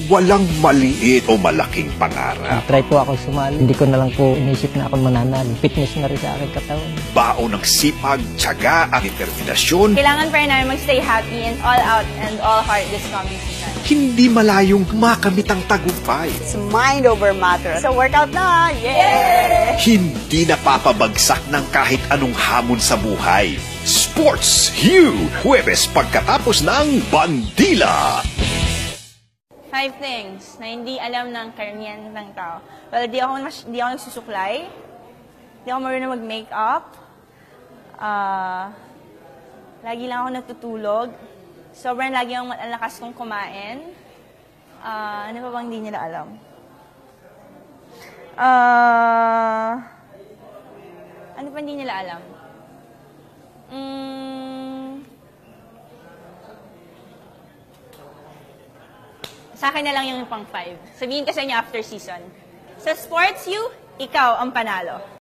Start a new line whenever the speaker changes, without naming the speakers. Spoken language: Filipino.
walang maliit o malaking pangarap.
Try po ako sumali. Hindi ko na lang po inisip na ako mananalo. Fitness na rin sa aking katawan.
Baon ng sipag, tiyaga at determinasyon.
Kailangan pa rin namin magstay happy and all out and all heart this coming season.
Hindi malayong makamit ang tagumpay.
It's mind over matter. So workout na! Yay!
Hindi napapabagsak ng kahit anong hamon sa buhay. Sports Hue! Huwebes pagkatapos ng Bandila!
5 things na hindi alam ng karamihan ng tao. Well, di ako nagsusuklay. Di ako marunong mag-makeup. Lagi lang ako natutulog. Sobrang lagi akong malakas kong kumain. Ano pa bang hindi nila alam? Ano pa hindi nila alam? Sa akin na lang yung pang 5. Sabihin ko sa inyo after season. Sa Sports U, ikaw ang panalo.